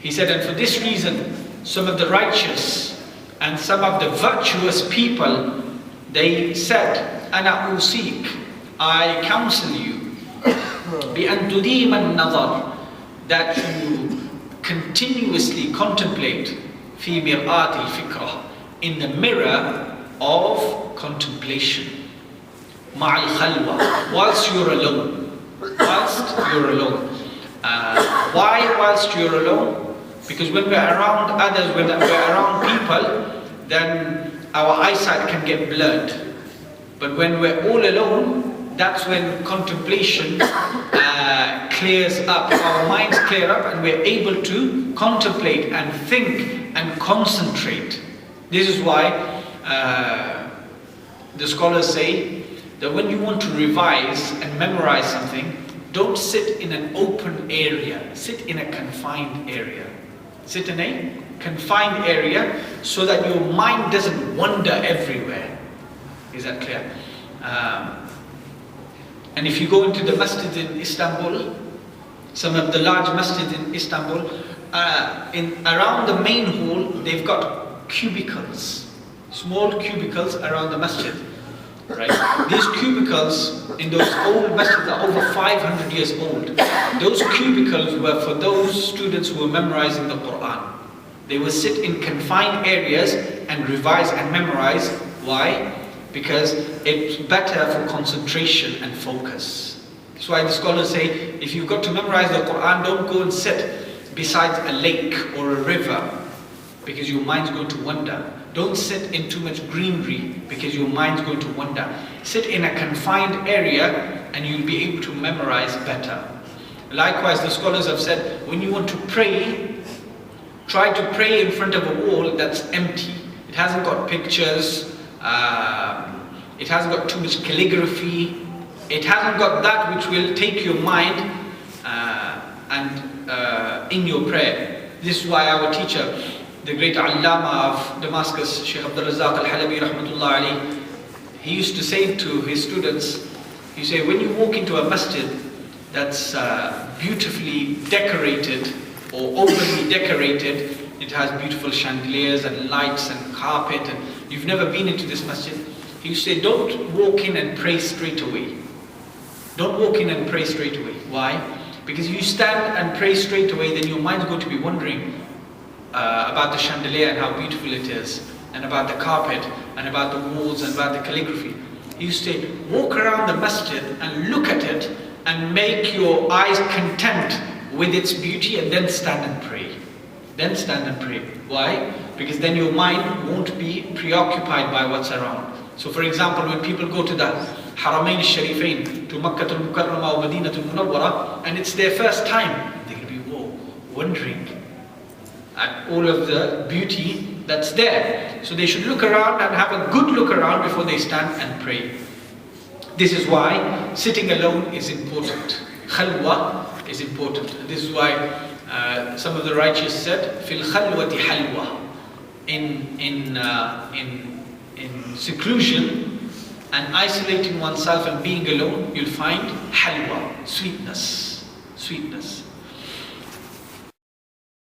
He said, and for this reason, some of the righteous and some of the virtuous people, they said, أنا أوصيك, I counsel you, بأن تديم النظر, that you continuously contemplate في مرآة الفكرة, in the mirror of contemplation, مع الخلوة, whilst you're alone. Whilst you're alone. Why whilst you're alone? Because when we're around others, when we're around people, then our eyesight can get blurred. But when we're all alone, that's when contemplation clears up, our minds clear up, and we're able to contemplate and think and concentrate. This is why the scholars say that when you want to revise and memorize something, don't sit in an open area, sit in a confined area. Sit in a confined area so that your mind doesn't wander everywhere. Is that clear? And if you go into the masjid in Istanbul, some of the large masjids in Istanbul, around the main hall, they've got cubicles, small cubicles around the masjid. Right? These cubicles in those old masjids are over 500 years old. Those cubicles were for those students who were memorizing the Quran. They would sit in confined areas and revise and memorize. Why? Because it's better for concentration and focus. That's why the scholars say, if you've got to memorize the Quran, don't go and sit beside a lake or a river, because your mind's going to wander. Don't sit in too much greenery, because your mind's going to wander. Sit in a confined area and you'll be able to memorize better. Likewise, the scholars have said, when you want to pray, try to pray in front of a wall that's empty. It hasn't got pictures, it hasn't got too much calligraphy, it hasn't got that which will take your mind in your prayer. This is why our teacher, the great Allama of Damascus, Shaykh al-Halabi rahmatullah alayhi, he used to say to his students, he said, when you walk into a masjid that's beautifully decorated or openly decorated, it has beautiful chandeliers and lights and carpet, and you've never been into this masjid, he used to say, don't walk in and pray straight away. Don't walk in and pray straight away. Why? Because if you stand and pray straight away, then your mind's going to be wondering about the chandelier and how beautiful it is, and about the carpet, and about the walls, and about the calligraphy. He used to say, walk around the masjid and look at it, and make your eyes content with its beauty, and then stand and pray. Then stand and pray. Why? Because then your mind won't be preoccupied by what's around. So for example, when people go to the Haramain al-Sharifain, to Makkah al-Mukarramah or Madinah al-Munawwara, and it's their first time, they're going to be wondering at all of the beauty that's there. So they should look around and have a good look around before they stand and pray. This is why sitting alone is important. Khalwa is important. This is why some of the righteous said, "Fil khalwati halwa." In seclusion and isolating oneself and being alone, you'll find halwa, sweetness, sweetness.